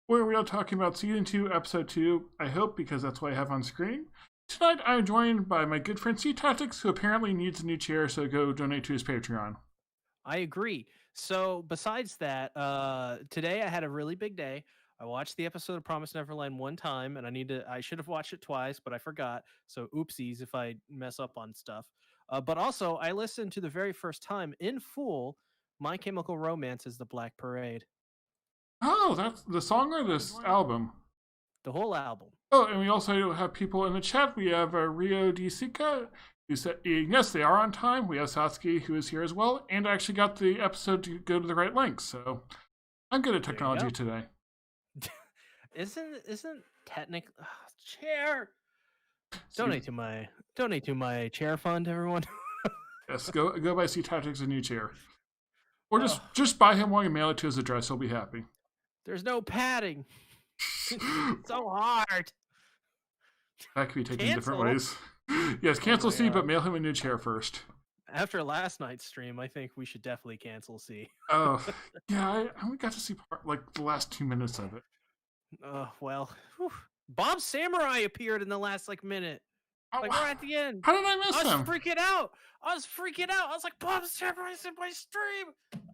where we are talking about Season 2, Episode 2, I hope, because that's what I have on screen. Tonight, I'm joined by my good friend C Tactics, who apparently needs a new chair, so go donate to his Patreon. I agree. So besides that, today I had a really big day. I watched the episode of Promise Neverland one time, and I should have watched it twice, but I forgot. So oopsies if I mess up on stuff. But also, I listened to the very first time in full My Chemical Romance's The Black Parade, Oh, that's the song or this album? the whole album. Oh, and we also have people in the chat. We have Rio D. Sika, who said, yes, they are on time. We have Satsuki, who is here as well, and I actually got the episode to go to the right link, so I'm good at technology today. Isn't technic chair? Donate to my chair fund, everyone. Yes, go buy C Tactics a new chair. Or just buy him one and mail it to his address. He'll be happy. There's no padding. It's so hard. That could be taken in different ways. Yes, cancel C, but mail him a new chair first. After last night's stream, I think we should definitely cancel C. Oh, yeah, I only got to see the last 2 minutes of it. Well, whew. Bob Samurai appeared in the last minute. Right at the end. How did I miss him? I was freaking out. I was like, Bob Samurai's in my stream.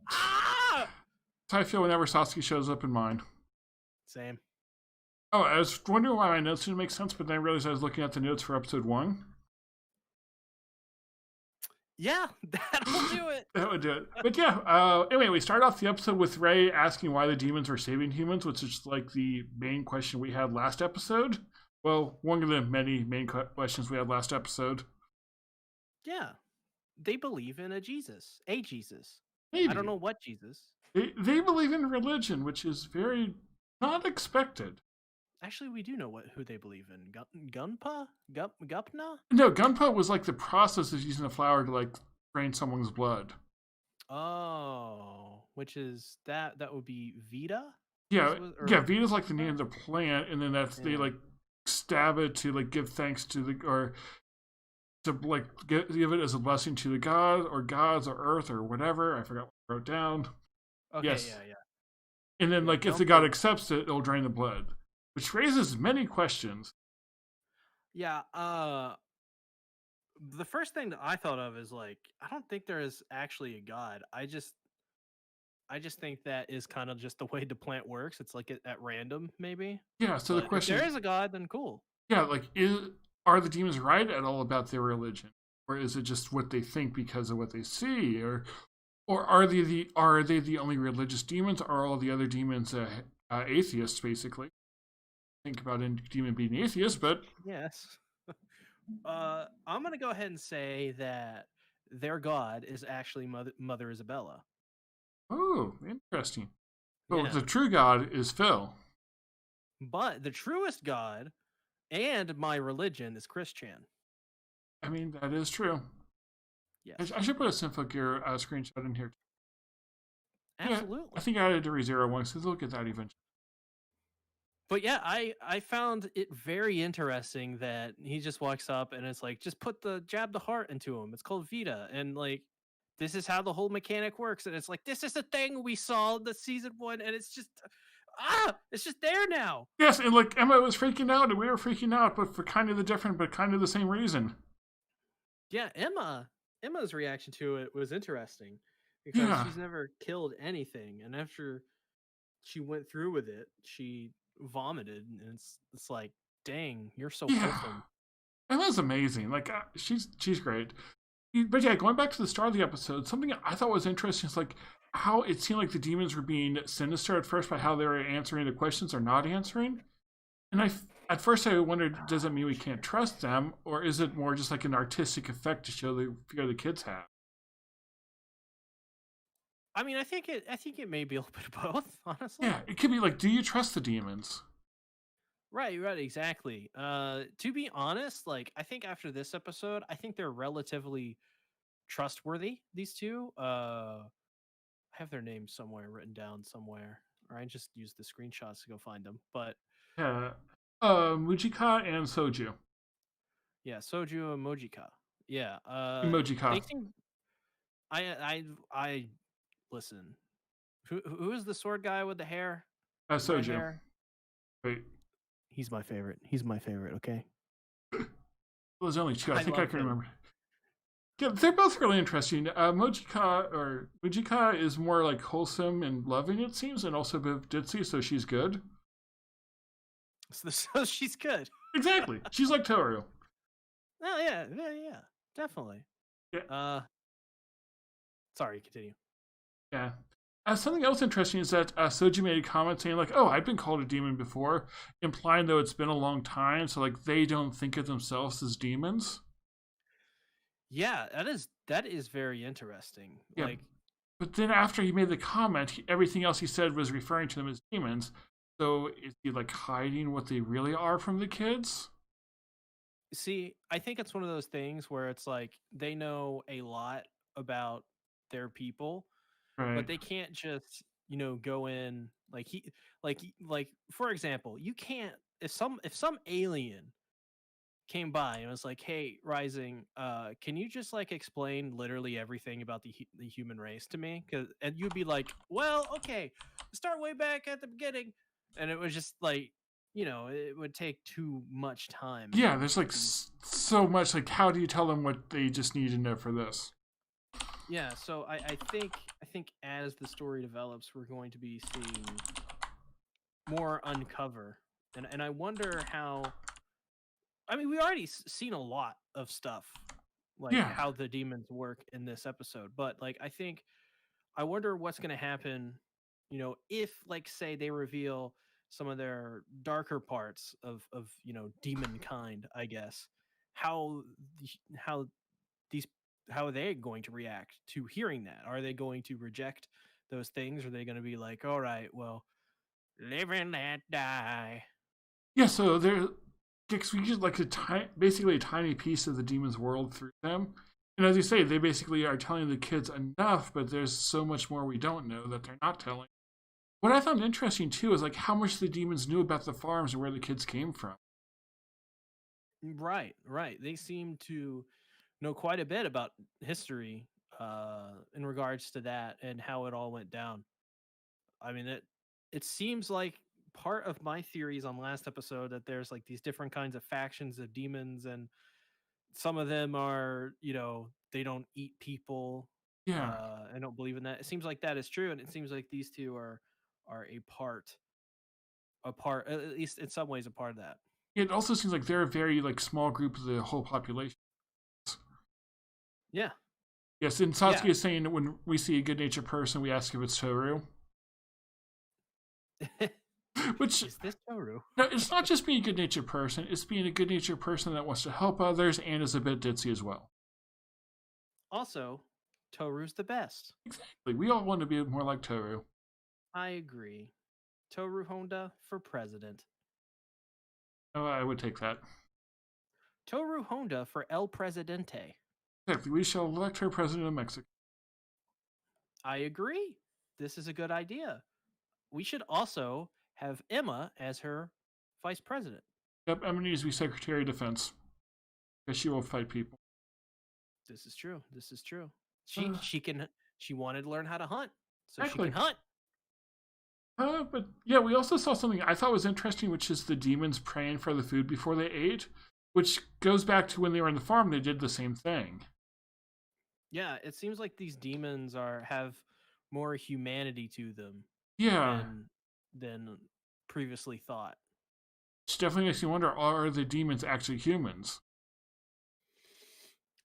Ah! That's how I feel whenever Sasuke shows up in mine. Same. Oh, I was wondering why my notes didn't make sense, but then I realized I was looking at the notes for episode 1. Yeah, that'll do it. That would do it. But yeah, anyway, we start off the episode with Rei asking why the demons are saving humans, which is like the main question we had last episode. Well, one of the many main questions we had last episode. Yeah, they believe in a Jesus. Maybe. I don't know what Jesus. They believe in religion, which is very not expected. Actually, we do know who they believe in. Gunpa? Gupna? No, Gunpa was like the process of using a flower to drain someone's blood. Oh, which is that would be Vita? Yeah, Vita's like the name of the plant, and then they stab it to give thanks to or to give it as a blessing to the god or gods or earth or whatever. I forgot what I wrote down. Okay, yes. yeah. And then if the god accepts it, it'll drain the blood. Which raises many questions. Yeah, the first thing that I thought of is I don't think there is actually a god. I just think that is kind of just the way the plant works. It's at random, maybe. Yeah, so the question if there is a god, then cool. Yeah, are the demons right at all about their religion? Or is it just what they think because of what they see? Or are they the only religious demons? Are all the other demons atheists, basically? Think about a demon being atheist, but yes. I'm gonna go ahead and say that their god is actually Mother Isabella. Oh, interesting. But the true god is Phil. But the truest god and my religion is Christian. I mean, that is true. Yes. I should put a Symphogear screenshot in here. Absolutely. Yeah, I think I added a ReZero one, so they'll get that eventually. But yeah, I found it very interesting that he just walks up and it's just jab the heart into him. It's called Vita. And this is how the whole mechanic works. And it's this is the thing we saw in the season 1. And it's just, it's just there now. Yes. And Emma was freaking out and we were freaking out, but for kind of the different, but kind of the same reason. Yeah. Emma's reaction to it was interesting because she's never killed anything. And after she went through with it, she vomited, and it's dang, you're so wholesome. Emma's amazing. She's great. But yeah, going back to the start of the episode, something I thought was interesting is how it seemed like the demons were being sinister at first by how they were answering the questions or not answering. And at first I wondered, does it mean we can't trust them, or is it more just an artistic effect to show the fear the kids have? I mean, I think it may be a little bit of both, honestly. Yeah, it could be do you trust the demons? Right, exactly. To be honest, I think after this episode, I think they're relatively trustworthy, these two. I have their names somewhere written down somewhere, or I just used the screenshots to go find them. But yeah, Mujika and Soju. Yeah, Soju and Mojika. Yeah, Emojika. I listen. Who is the sword guy with the hair? Soju. Hair? Right. He's my favorite. He's my favorite. Okay. Well, there's only two. I I think I love can him. remember. Yeah, they're both really interesting. Mujika is more like wholesome and loving, it seems, and also a bit ditzy, so she's good. So she's good. Exactly. She's like Toru. Oh yeah, definitely. Yeah. Sorry, continue. Yeah. Something else interesting is that Soji made a comment saying, like, oh, I've been called a demon before, implying, though, it's been a long time, so, like, they don't think of themselves as demons. Yeah, that is very interesting. Yeah. Like, But then after he made the comment, everything else he said was referring to them as demons. So is he, like, hiding what they really are from the kids? see, I think it's one of those things where it's like they know a lot about their people, but Right. they can't just, go in like for example, you can't if some alien came by and was like, "Hey, Rising, can you just like explain literally everything about the human race to me?" And you'd be like, "Well, okay, start way back at the beginning," and it was just like, it would take too much time, Yeah, and there's, like, the so much. Like, how do you tell them what they just need to know for this? yeah. So I think as the story develops, we're going to be seeing more uncover, and I wonder how. I mean, we already seen a lot of stuff, like Yeah. how the demons work in this episode, but like I wonder what's going to happen, if like say they reveal some of their darker parts of demon kind, I guess. How how these how are they going to react to hearing that? Are they going to reject those things? Are they going to be like, all right, well, live and let die? Yeah, so there, because we get like basically a tiny piece of the demon's world through them. And as you say, they basically are telling the kids enough, but there's so much more we don't know that they're not telling. What I found interesting too is like how much the demons knew about the farms and where the kids came from. Right, right. They seem to know quite a bit about history in regards to that and how it all went down. I mean, it seems like part of my theories on last episode that there's like these different kinds of factions of demons, and some of them are, they don't eat people. Yeah, I don't believe in that. It seems like that is true, and it seems like these two are a part, at least in some ways, a part of that. it also seems like they're a very like small group of the whole population. Yeah, Yes, and yeah. Satsuki is saying that when we see a good-natured person, we ask if it's Toru. Which, Is this Toru? no, it's not just being a good-natured person; it's being a good-natured person that wants to help others and is a bit ditzy as well. Also, Toru's the best. Exactly. We all want to be more like Toru. I agree. Toru Honda for president. Oh, I would take that. Toru Honda for El Presidente. Exactly. We shall elect her president of Mexico. I agree. This is a good idea. We should also have Emma as her vice president. Yep, Emma needs to be Secretary of Defense because she will fight people. This is true. This is true. She Uh, she can she wanted to learn how to hunt, so she exactly. can hunt. But yeah, we also saw something I thought was interesting, which is the demons praying for the food before they ate, which goes back to when they were on the farm. They did the same thing. Yeah, it seems like these demons have more humanity to them Yeah, than previously thought. which definitely makes me wonder: are the demons actually humans?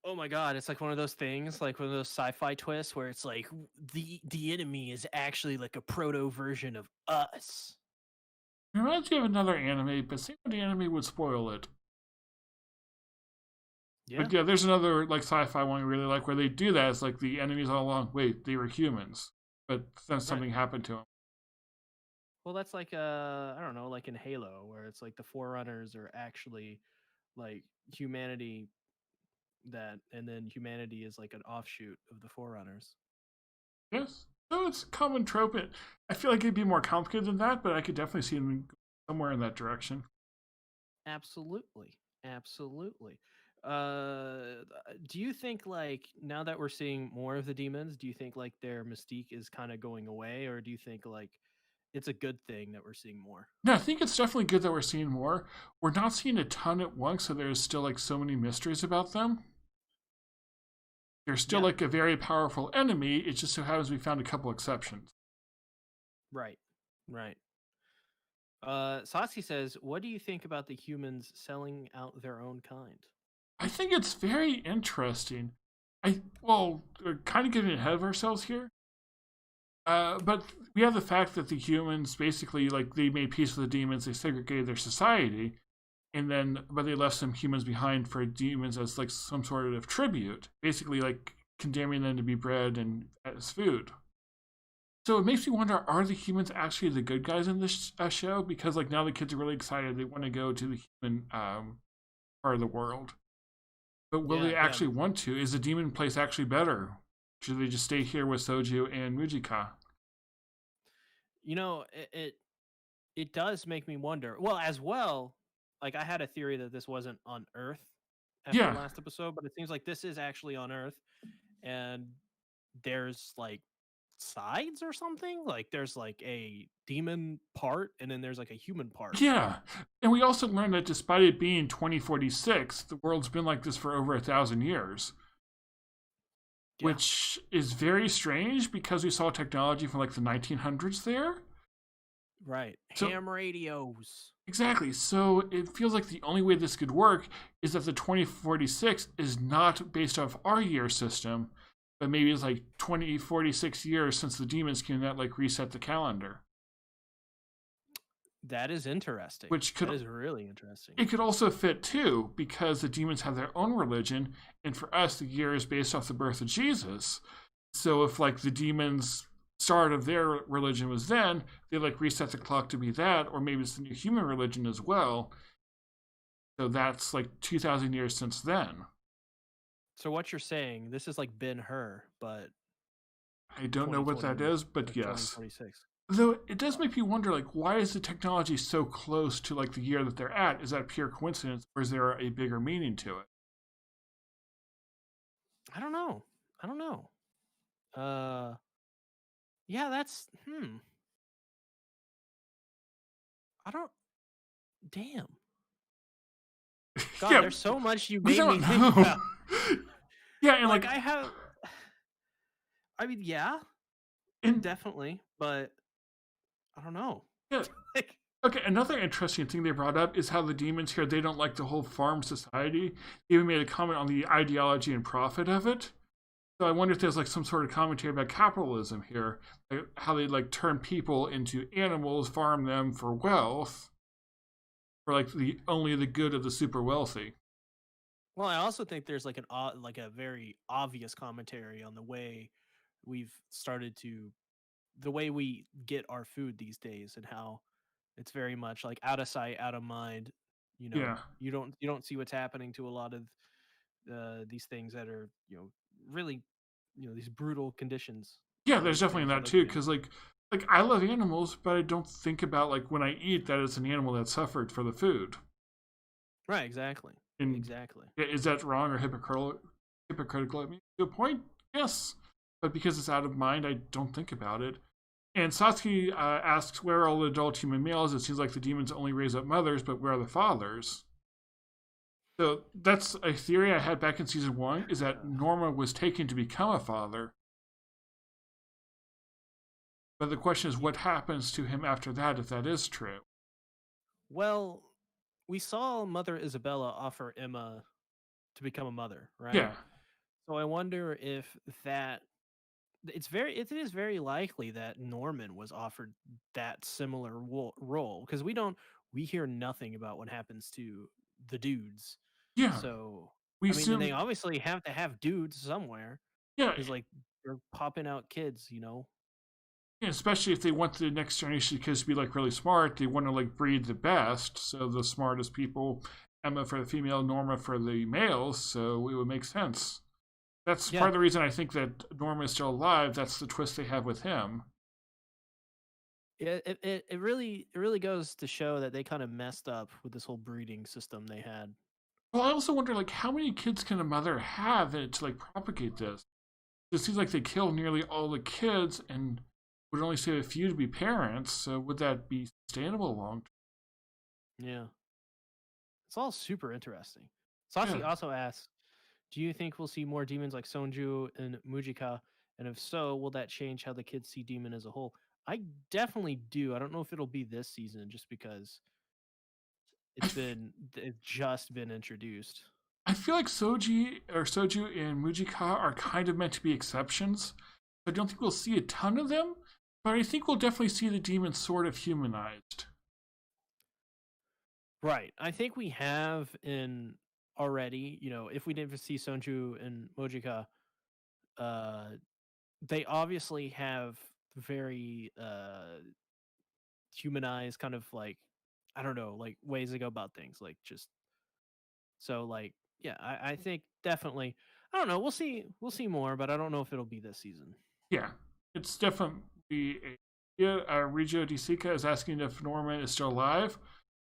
Oh my god, it's like one of those things, like one of those sci-fi twists where it's like the enemy is actually like a proto version of us. It reminds me of another anime, but same the anime would spoil it. Yeah, But yeah, there's another like sci-fi one we really like where they do that. It's like the enemies all along. Wait, they were humans, but then right. something happened to them. Well, that's like I don't know, like in Halo, where it's like the Forerunners are actually like humanity and then humanity is like an offshoot of the Forerunners. Yes, so it's a common trope. I feel like it'd be more complicated than that, but I could definitely see them somewhere in that direction. Absolutely, absolutely. Do you think like now that we're seeing more of the demons, do you think like their mystique is kind of going away, or do you think like it's a good thing that we're seeing more. No, I think it's definitely good that we're seeing more. We're not seeing a ton at once, so there's still like so many mysteries about them. They're still Yeah, like a very powerful enemy. It just so happens we found a couple exceptions. right, right. Satsi says, "What do you think about the humans selling out their own kind?" I think it's very interesting. Well, we're kind of getting ahead of ourselves here. But we have the fact that the humans basically like they made peace with the demons, they segregated their society, and then but they left some humans behind for demons as like some sort of tribute, basically like condemning them to be bred and as food. So it makes me wonder: are the humans actually the good guys in this show? Because like now the kids are really excited; they want to go to the human part of the world. But will Yeah, they yeah. actually want to? Is the demon place actually better? Should they just stay here with Soju and Mujika? You know, it does make me wonder. Well, as well, like I had a theory that this wasn't on Earth after Yeah, last episode, but it seems like this is actually on Earth, and there's like sides or something. Like there's like a demon part, and then there's like a human part. yeah. And we also learned that despite it being 2046, the world's been like this for over 1,000 years, Yeah, which is very strange because we saw technology from like the 1900s there. right. So Ham radios. exactly. So it feels like the only way this could work is that the 2046 is not based off our year system, but maybe it's like 2046 years since the demons came that like reset the calendar. That is interesting. Which That could is really interesting. it could also fit too, because the demons have their own religion, and for us the year is based off the birth of Jesus. So if like the demons start of their religion was then, they like reset the clock to be that, or maybe it's the new human religion as well. So that's like 2,000 years since then. So what you're saying, this is like Ben Hur, but I don't know what that 2020 is, or but yes. 2046. Though it does make me wonder, like, why is the technology so close to like the year that they're at? Is that pure coincidence, or is there a bigger meaning to it? I don't know. I don't know. Yeah, that's I don't damn. God, Yeah, there's so much you we made me don't think know. about. Yeah, and Like like, I have I mean, yeah, and definitely, but I don't know. yeah, Like okay. Another interesting thing they brought up is how the demons here they don't like the whole farm society. They even made a comment on the ideology and profit of it. So I wonder if there's like some sort of commentary about capitalism here, like how they like turn people into animals, farm them for wealth, for like the only the good of the super wealthy. well, I also think there's like like a very obvious commentary on the way we've started to the way we get our food these days and how it's very much like out of sight, out of mind. You know, Yeah, you don't see what's happening to a lot of these things that are really these brutal conditions yeah. that There's these definitely animals are that too, living in. because like I love animals, but I don't think about like when I eat that it's an animal that suffered for the food. Right, exactly, And exactly. is that wrong or hypocritical? Hypocritical at me to a point, yes, but because it's out of mind, I don't think about it. And Satsuki asks, "Where are all the adult human males?" It seems like the demons only raise up mothers, but where are the fathers? So that's a theory I had back in season one: is that Norma was taken to become a father, but the question is, Y- what happens to him after that if that is true? Well, we saw Mother Isabella offer Emma to become a mother, right? Yeah, So I wonder if that it is very likely that Norman was offered that similar role because we hear nothing about what happens to the dudes. yeah. So We I mean, and they assume, obviously have to have dudes somewhere yeah, because like they're popping out kids. yeah, especially if they want the next generation of kids to be like really smart, they want to like breed the best. So the smartest people, Emma for the female, Norma for the males. So it would make sense. That's part Yeah, of the reason I think that Norma is still alive. That's the twist they have with him. it really goes to show that they kind of messed up with this whole breeding system they had. Well, I also wonder like how many kids can a mother have to like propagate this? It seems like they kill nearly all the kids, and would only save a few to be parents. So would that be sustainable long Yeah. It's all super interesting. term? Sasi also asks, do you think we'll see more demons like Sonju and Mujika? And if so, will that change how the kids see demon as a whole? I definitely do. I don't know if it'll be this season just because I, it's just been introduced. I feel like Soju and Mujika are kind of meant to be exceptions. I don't think we'll see a ton of them, but I think we'll definitely see the demons sort of humanized. Right. I think we have in already, if we didn't see Sonju and Mojika, uh they obviously have very humanized kind of like I don't know, like ways to go about things. Like just so like yeah, I think definitely I don't know, we'll see more, but I don't know if it'll be this season. Yeah, it's definitely a. Yeah, Regio DeSica is asking if Norman is still alive.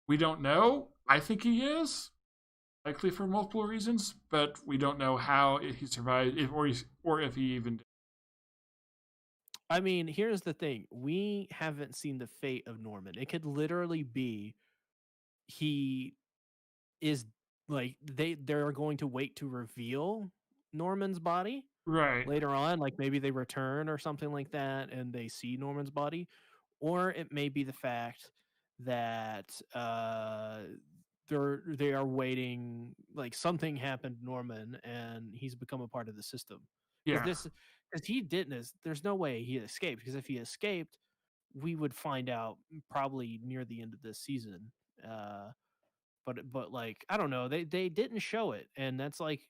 We don't know. I think he is, likely for multiple reasons, but we don't know how he survived, or if he even did. I mean, here's the thing. We haven't seen the fate of Norman. It could literally be he is like they're going to wait to reveal Norman's body Right. later on, like maybe they return or something like that and they see Norman's body, or it may be the fact that they are waiting, like something happened to Norman and he's become a part of the system. Because Yeah. he didn't, there's no way he escaped, because if he escaped, we would find out probably near the end of this season. uh but like I don't know, they didn't show it, and that's like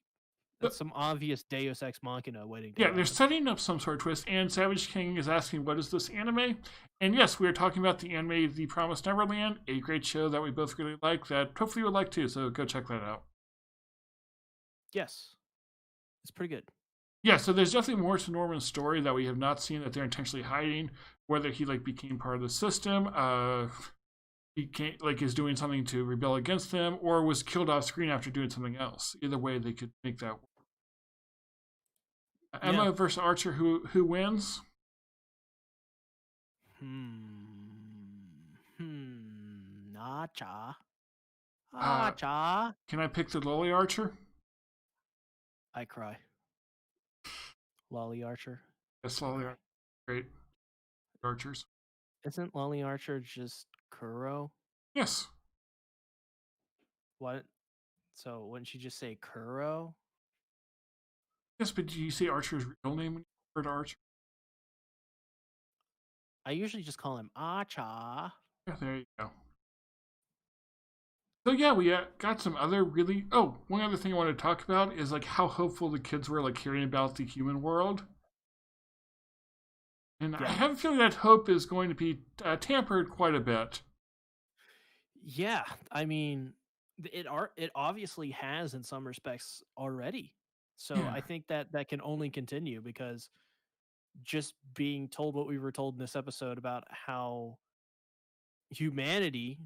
that's But some obvious Deus Ex Machina waiting to yeah, they're happen. setting up some sort of twist, and Savage King is asking, what is this anime? And yes, we are talking about the anime The Promised Neverland, a great show that we both really like, that hopefully you would like too, so go check that out. Yes, it's pretty good. Yeah, so there's definitely more to Norman's story that we have not seen, that they're intentionally hiding, whether he like became part of the system, he can't, like is doing something to rebel against them, or was killed off screen after doing something else. Either way, they could make that work. Yeah. Emma versus Archer, who wins? Nacha. Uh, Acha. can I pick the Lily Archer? I cry. Lolly Archer. Yes, I Lily cry. Archer. Great archers. Isn't Lolly Archer just Kuro? Yes. What? So wouldn't she just say Kuro? Yes, but do you say Archer's real name when you refer to Archer? I usually just call him Acha. Yeah, there you go. So yeah, we got some other really. Oh, one other thing I want to talk about is like how hopeful the kids were, like hearing about the human world. And I Yeah. have a feeling that hope is going to be tampered quite a bit. Yeah. I mean, it obviously has in some respects already. So Yeah, I think that can only continue, because just being told what we were told in this episode about how humanity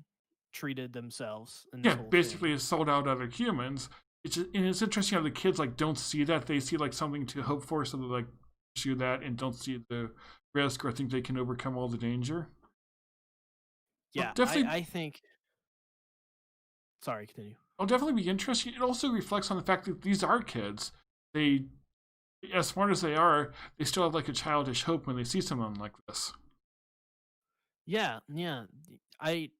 treated themselves in this yeah. whole Basically, thing. it's sold out other humans. And it's interesting how the kids like don't see that. They see like something to hope for, so they like pursue that and don't see the risk or think they can overcome all the danger. Well, Yeah, definitely, I think. Sorry, continue. it'll definitely be interesting. It also reflects on the fact that these are kids. They, as smart as they are, they still have like a childish hope when they see someone like this. Yeah, yeah. I.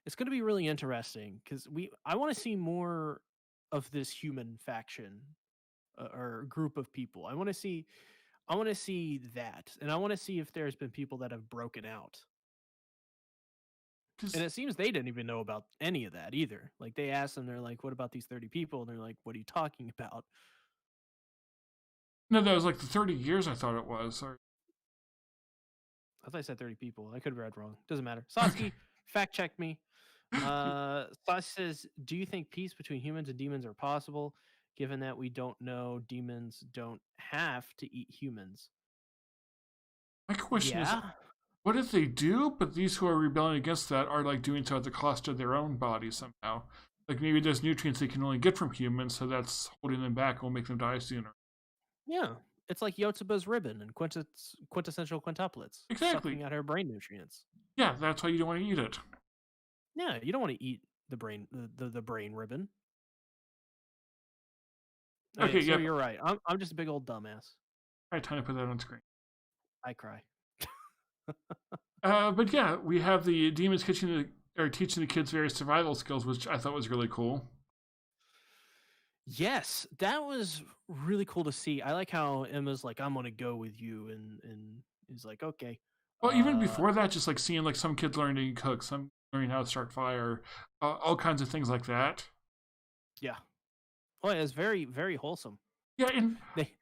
It's going to be really interesting because I want to see more of this human faction, or group of people. I want to see that, and I want to see if there's been people that have broken out. And Because it seems they didn't even know about any of that either. Like they asked them, they're like, "What about these 30 people?" And they're like, "What are you talking about?" no, that was like the 30 years I thought it was. Or, I thought I said 30 people. I could have read wrong. Doesn't matter. okay. Sasuke, fact check me. Sasuke says, "Do you think peace between humans and demons are possible, given that we don't know demons don't have to eat humans?" My question is, Yeah. what if they do, but these who are rebelling against that are like doing so at the cost of their own bodies somehow? Like maybe there's nutrients they can only get from humans, so that's holding them back and will make them die sooner. Yeah. It's like Yotsuba's ribbon and quintessential quintuplets, Exactly. sucking out her brain nutrients. Yeah, that's why you don't want to eat it. Yeah, you don't want to eat the brain ribbon. Okay, Okay, so yep. you're right. I'm just a big old dumbass. I time to put that on screen. I cry. But yeah, we have the demons teaching the kids various survival skills, which I thought was really cool. Yes, that was really cool to see. I like how Emma's like, "I'm gonna go with you," and he's like, "Okay." Well, even Uh, before that, just like seeing like some kids learning to cook, some learning how to start fire, all kinds of things like that. yeah. Oh, it's very very wholesome. Yeah, and They,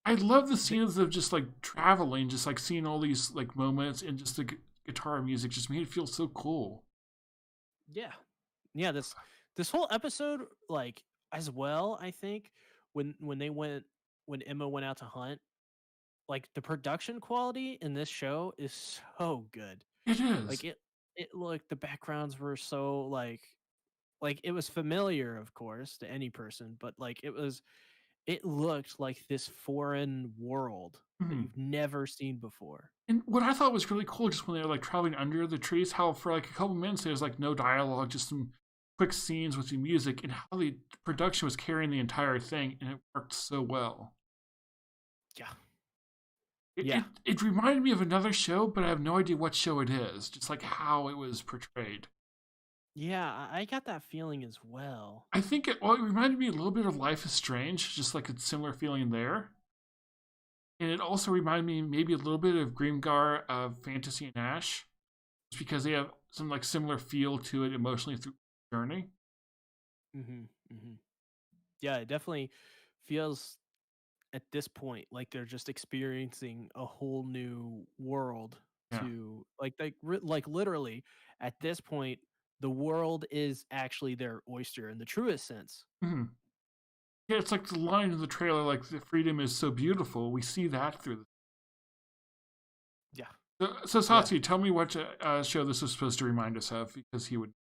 I love the they scenes of just like traveling, just like seeing all these like moments, and just the guitar music just made it feel so cool. yeah. Yeah, this whole episode, like, as well, I think when Emma went out to hunt, like, the production quality in this show is so good. It is. Like, it looked, the backgrounds were so, like, it was familiar, of course, to any person, but, like, it looked like this foreign world that Mhm. you've never seen before. And what I thought was really cool, just when they were like traveling under the trees, how for like a couple minutes there's like no dialogue, just some quick scenes with the music, and how the production was carrying the entire thing, and it worked so well. Yeah. It, Yeah. it, it reminded me of another show, but I have no idea what show it is, just like how it was portrayed. Yeah, I got that feeling as well. I think it reminded me a little bit of Life is Strange, just like a similar feeling there. And it also reminded me maybe a little bit of Grimgar of Fantasy and Ash, just because they have some like similar feel to it emotionally through the journey. Mhm. Mhm. Yeah, it definitely feels at this point like they're just experiencing a whole new world Yeah. to like literally at this point the world is actually their oyster in the truest sense. Hmm. Yeah, it's like the line in the trailer, like the freedom is so beautiful. We see that through Yeah. so Yeah. Satsuki, tell me what show this is supposed to remind us of, because he would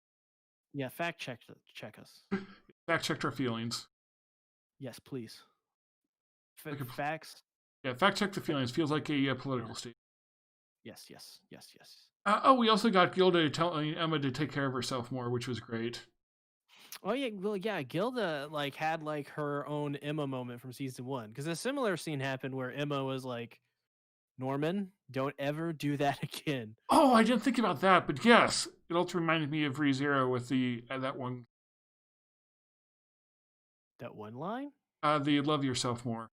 Yeah, check us. fact check our feelings. Yes, please. Like Facts. yeah, fact check the Fa- feelings. Feels like a yeah. political statement. Yes, yes, yes, yes. Oh, we also got Gilda telling Emma to take care of herself more, which was great. Oh yeah, well yeah, Gilda like had like her own Emma moment from season 1 because a similar scene happened where Emma was like, Norman, don't ever do that again. Oh, I didn't think about that, but yes, it also reminded me of ReZero with the that one, That one line? the love yourself more.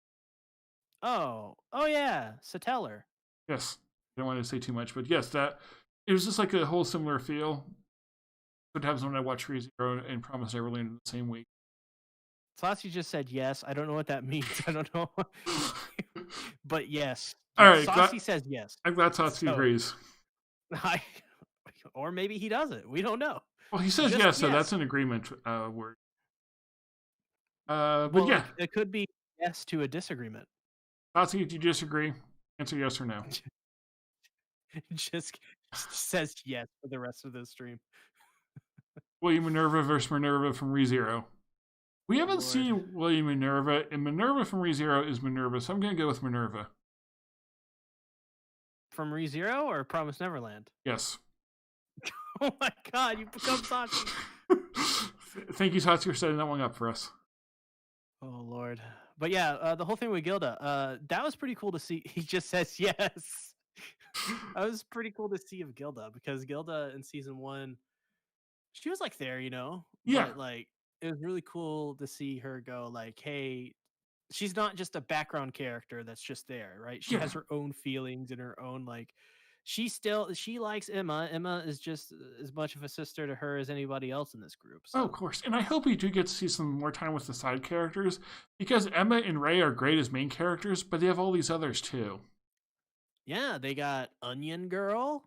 Oh yeah, Satellar. Yes, I don't want to say too much, but yes, that it was just like a whole similar feel. What happens when I watch ReZero and Promise Neverland in the same week? Saucy just said yes. I don't know what that means. I don't know. But yes. All Yes. right, Saucy says yes. I'm glad Satsuki So agrees. I or maybe he doesn't. We don't know. Well, he says Just yes, so that's yes. an agreement word. But Well, yeah, it could be yes to a disagreement. Satsuki, do you disagree? Answer yes or no. just says yes for the rest of the stream. William Minerva versus Minerva from ReZero. We Oh haven't Lord. seen William Minerva, and Minerva from ReZero is Minerva, so I'm going to go with Minerva. From ReZero or Promise Neverland? Yes. Oh my god, you become Sachi. Thank you, Satsuki, for setting that one up for us. Oh Lord. But yeah, the whole thing with Gilda, that was pretty cool to see. He just says yes. That was pretty cool to see of Gilda because Gilda in season 1, she was like there, Yeah, but like it was really cool to see her go like, hey, she's not just a background character that's just there, right? She yeah. has her own feelings and her own like she likes Emma. Emma is just as much of a sister to her as anybody else in this group. Oh, of So course. And I hope we do get to see some more time with the side characters, because Emma and Ray are great as main characters, but they have all these others too. yeah, they got Onion Girl.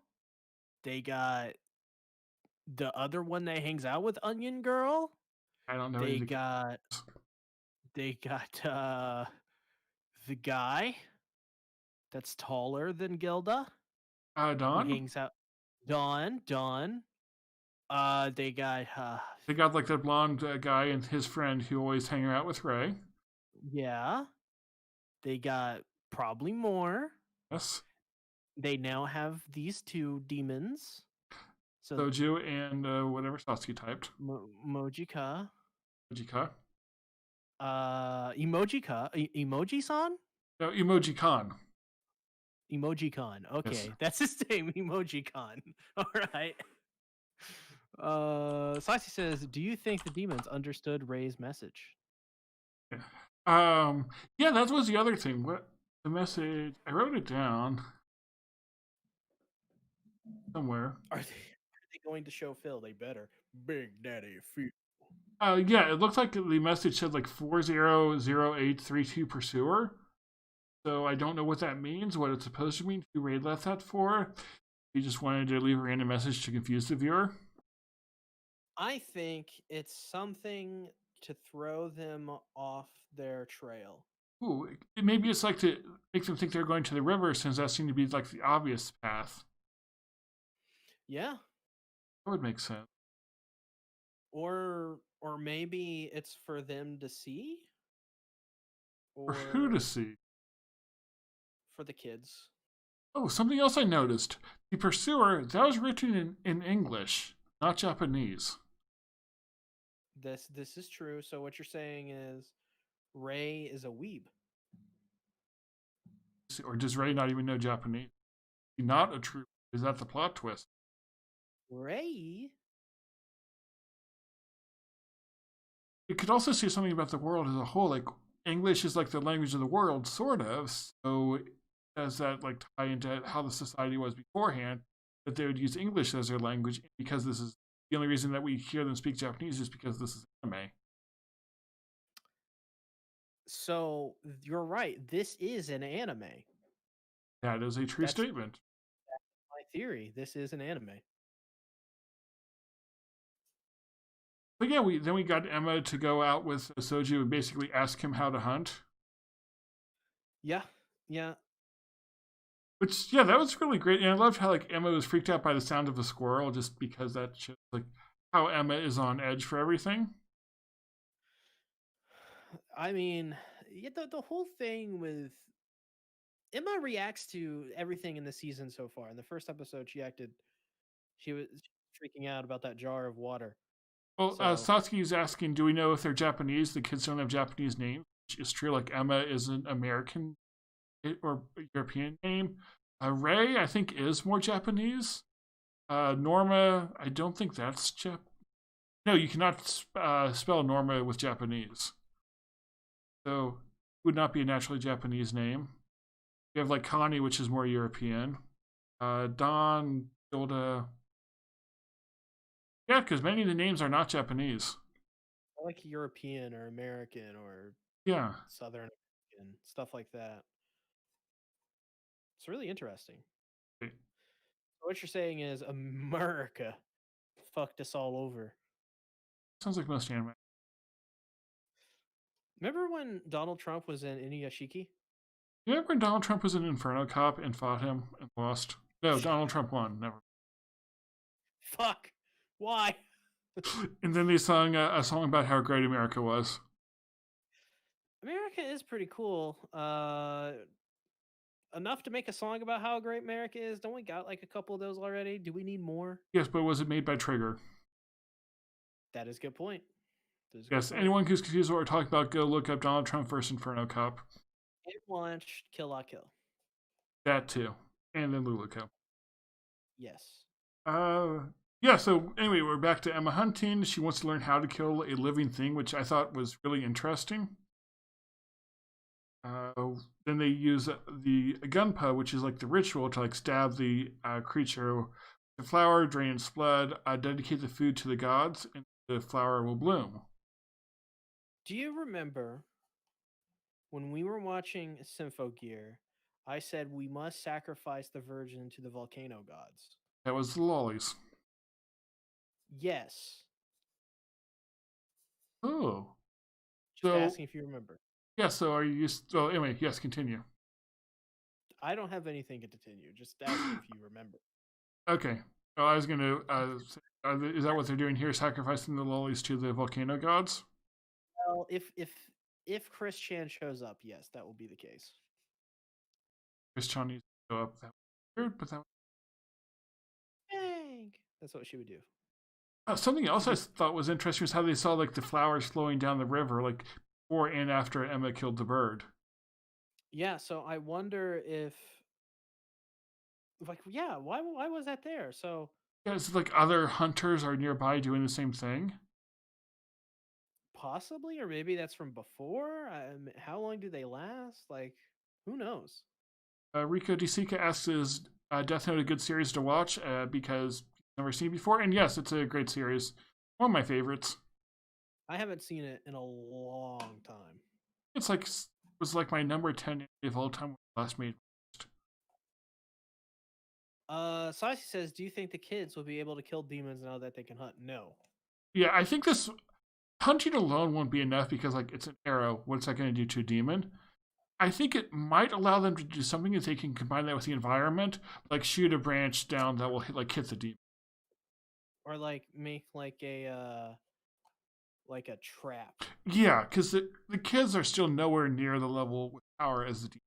They got the other one that hangs out with Onion Girl. I don't know any They of the got the guy that's taller than Gilda who Dawn. hangs out. Dawn. They got They got like that blonde guy and his friend who always hang out with Ray. yeah. They got probably more. Yes. They now have these two demons. So Soju and whatever Sasuke typed. Mojika, Mojika. Emoji-san? No, Emoji Khan. Emoji-con. Yes. Okay, that's his name, Emoji-con. All right. Sasi says, "Do you think the demons understood Ray's message?" Yeah. Yeah, that was the other thing. What the message? I wrote it down somewhere. Are they going to show Phil? They better. Big Daddy Phil. Yeah, it looked like the message said like 400832 pursuer. So I don't know what that means, what it's supposed to mean, who Ray left that for. He just wanted to leave a random message to confuse the viewer. I think it's something to throw them off their trail. Ooh, maybe it's like to make them think they're going to the river, since that seemed to be like the obvious path. Yeah. That would make sense. Or maybe it's for them to see, For who to or see? for the kids. Oh, something else I noticed. The pursuer, that was written in English, not Japanese. This is true. So what you're saying is Ray is a weeb. Or does Ray not even know Japanese? Not a true. Is that the plot twist? Ray? It could also say something about the world as a whole. Like English is like the language of the world, sort of. So does that like tie into how the society was beforehand? That they would use English as their language, because this is the only reason that we hear them speak Japanese is because this is anime. So you're right. This is an anime. That is a true That's statement. my theory. This is an anime. But yeah, we got Emma to go out with Soju and basically ask him how to hunt. Yeah. Yeah. Which, yeah, that was really great. And I loved how like Emma was freaked out by the sound of a squirrel, just because that shows like how Emma is on edge for everything. I mean, yeah, the whole thing with Emma reacts to everything in the season so far. In the first episode, she was freaking out about that jar of water. Well, So Satsuki is asking, do we know if they're Japanese? The kids don't have Japanese names, which is true. Like Emma is an American or European name. Ray, I think, is more Japanese. Norma, I don't think that's No, you cannot spell Norma with Japanese. So it would not be a naturally Japanese name. You have like Connie, which is more European. Don, Hilda. Yeah, because many of the names are not Japanese. I like European or American or Yeah. Southern American, stuff like that. It's really interesting. What you're saying is America fucked us all over. Sounds like most anime. Remember when Donald Trump was in Inuyashiki? You remember when Donald Trump was an Inferno cop and fought him and lost? No, Donald Trump won. Never. Fuck. Why? And then they sung a song about how great America was. America is pretty cool. Enough to make a song about how great America is. Don't we got like a couple of those already? Do we need more? Yes, but was it made by Trigger? That is a good point. Yes, anyone who's confused what we're talking about, go look up Donald Trump versus Inferno Cop. And watch Kill La Kill. That too. And then Luluco. Yes. Yeah, so anyway, we're back to Emma hunting. She wants to learn how to kill a living thing, which I thought was really interesting. Then they use the gunpa, which is like the ritual to like stab the creature. The flower drains blood, dedicate the food to the gods, and the flower will bloom. Do you remember when we were watching Symphogear, I said we must sacrifice the virgin to the volcano gods? That was the lollies. Yes. Oh. Just asking if you remember. Yeah, so are you so anyway, yes, continue. I don't have anything to continue. Just asking if you remember. Okay. Oh, I was going to is that what they're doing here, sacrificing the lollies to the volcano gods? Well, if Chris Chan shows up, yes, that will be the case. Christian needs to go up. That was weird, but that Dang. That's what she would do. something She else I did. thought was interesting was how they saw like the flowers flowing down the river, like before and after Emma killed the bird. Yeah. So I wonder if, like, yeah, why was that there? So Yeah, it's like other hunters are nearby doing the same thing. possibly, or maybe that's from before. How long do they last? Like, who knows? Rico DeSica asks, "Is Death Note a good series to watch?" Because I've never seen it before, and yes, it's a great series. One of my favorites. I haven't seen it in a long time. It's like was like my number 10 of all time when I last made. Saucy says, "Do you think the kids will be able to kill demons now that they can hunt?" No. Yeah, I think this hunting alone won't be enough because like it's an arrow. What's that going to do to a demon? I think it might allow them to do something if they can combine that with the environment, like shoot a branch down that will hit the demon. Or like make like a trap. Yeah, because the kids are still nowhere near the level with power as the demon.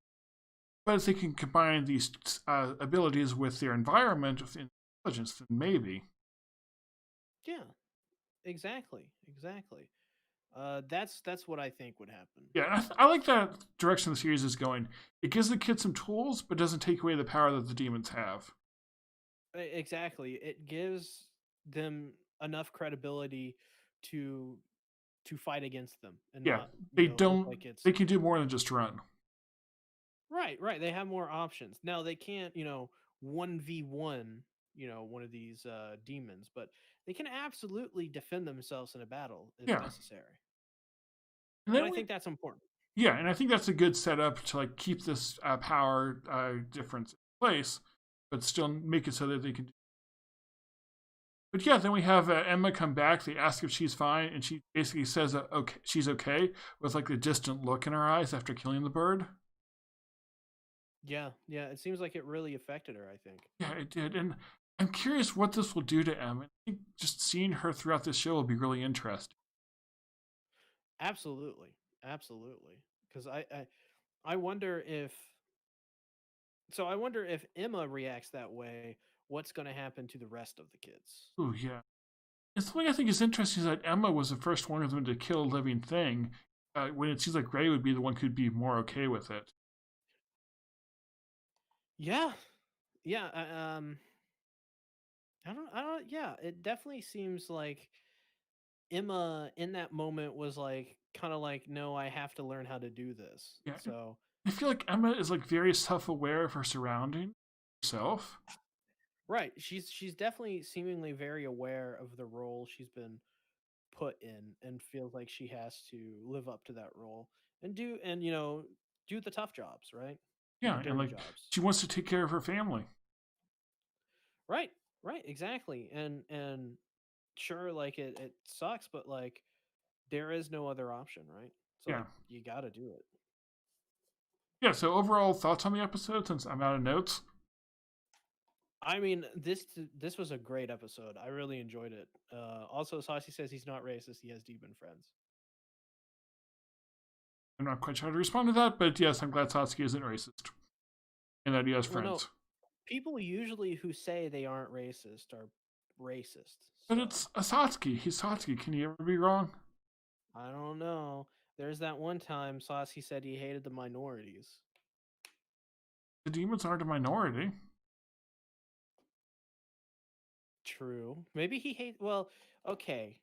But if they can combine these abilities with their environment, with intelligence, then maybe. Yeah, exactly. That's what I think would happen. Yeah, I like that direction the series is going. It gives the kids some tools, but doesn't take away the power that the demons have. Exactly. It gives them enough credibility to to fight against them and Yeah, not, they look don't. like it's They can do more than just run. right. They have more options. Now they can't, 1v1, one of these demons, but they can absolutely defend themselves in a battle if Yeah, necessary. and And then I we think that's important. yeah, and I think that's a good setup to like keep this power difference in place, but still make it so that they can. But yeah, then we have Emma come back. They ask if she's fine, and she basically says, "Okay, she's okay," with like a distant look in her eyes after killing the bird. Yeah, it seems like it really affected her, I think. Yeah, it did, and I'm curious what this will do to Emma. I think just seeing her throughout the show will be really interesting. Absolutely. Because I wonder if I wonder if Emma reacts that way, what's going to happen to the rest of the kids? Oh yeah, and something I think is interesting is that Emma was the first one of them to kill a living thing. When it seems like Gray would be the one who'd be more okay with it. Yeah, yeah. I don't. Yeah, it definitely seems like Emma in that moment was like, kind of like, no, I have to learn how to do this. Yeah, So I feel like Emma is like very self-aware of her surrounding herself. right, she's definitely seemingly very aware of the role she's been put in, and feels like she has to live up to that role and do the tough jobs, right? Do the Yeah, and dirty like jobs. she wants to take care of her family. Right, right, exactly. And sure, like it sucks, but like there is no other option, right? So Yeah, like you got to do it. yeah. So overall thoughts on the episode, since I'm out of notes. I mean, this was a great episode. I really enjoyed it. Also, Saucy says he's not racist. He has demon friends. I'm not quite sure how to respond to that, but yes, I'm glad Satsuki isn't racist and that he has Well, no, friends. people usually who say they aren't racist are racist. But So it's a Satsuki. He's Satsuki. Can he ever be wrong? I don't know. There's that one time Saucy said he hated the minorities. The demons aren't a minority. True. Maybe he hates. Well, okay.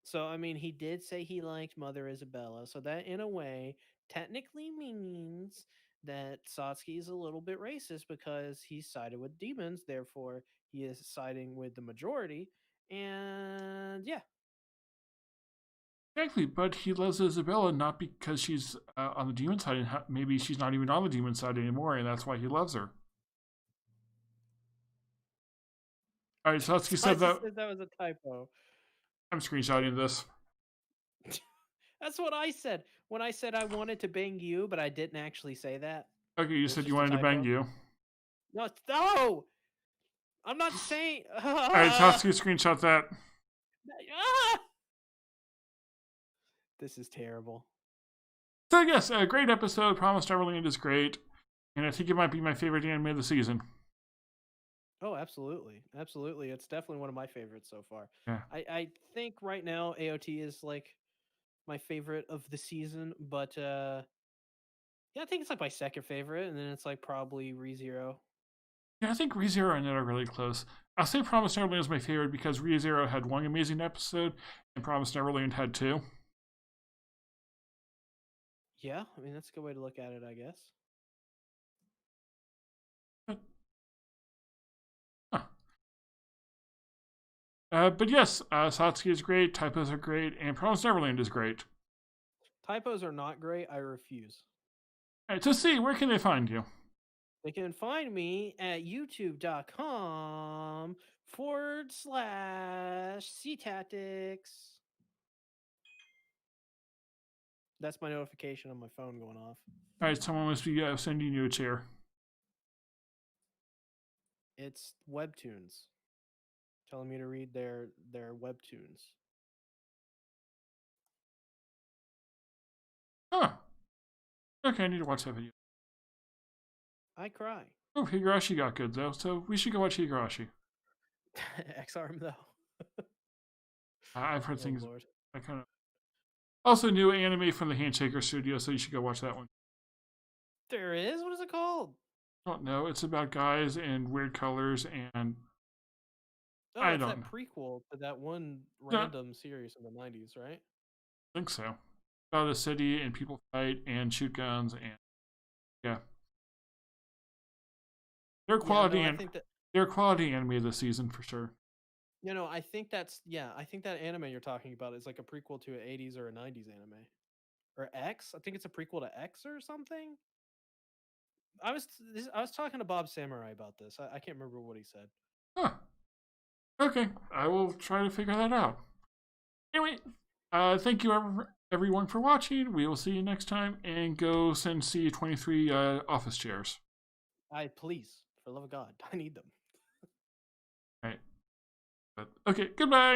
So I mean, he did say he liked Mother Isabella, so that in a way technically means that Satsuki is a little bit racist because he sided with demons. Therefore, he is siding with the majority. And yeah, Exactly, but he loves Isabella not because she's on the demon side, and maybe she's not even on the demon side anymore, and that's why he loves her. All right, Satsuki said Saucy that. said that was a typo. I'm screenshotting this. That's what I said when I said I wanted to bang you, but I didn't actually say that. Okay, you It was said you just a wanted to bang typo. you. No, I'm not saying. All right, Satsuki, screenshot that. Ah! This is terrible. So yes, a great episode. Promised Neverland is great. and I think it might be my favorite anime of the season. Oh, absolutely, absolutely. It's definitely one of my favorites so far. Yeah. I think right now AOT is like my favorite of the season, but yeah, I think it's like my second favorite, and then it's like probably ReZero. Yeah, I think ReZero and it are really close. I'll say Promise Neverland is my favorite because ReZero had one amazing episode and Promise Neverland had two. Yeah, I mean that's a good way to look at it, I guess. Huh. But yes, Satsuki is great, Typos are great, and Promise Neverland is great. Typos are not great. I refuse. All right, so see, where can they find you? They can find me at youtube.com/CTactics. That's my notification on my phone going off. All right, someone must be sending you a chair. It's webtoons telling me to read their webtoons. Huh. Okay, I need to watch that video. I cry. Oh, Higurashi got good though, so we should go watch Higurashi. X-Arm though. I've heard Oh things. Lord. I kind of also new anime from the Handshaker Studio, so you should go watch that one. There is? What is it called? I don't know. It's about guys in weird colors, and Oh, I it's don't that know. prequel to that one No, random series from the 90s, right? I think so. About a city and people fight and shoot guns, and yeah, they're Yeah, quality no, I and think that they're quality anime this season for sure. I think that's yeah, I think that anime you're talking about is like a prequel to an 80s or a 90s anime. Or X? I think it's a prequel to X or something. I was talking to Bob Samurai about this. I can't remember what he said. Huh. Okay, I will try to figure that out. Anyway, thank you everyone for watching. We will see you next time, and go send C23 office chairs. I please, for the love of God, I need them. All right. Okay, goodbye.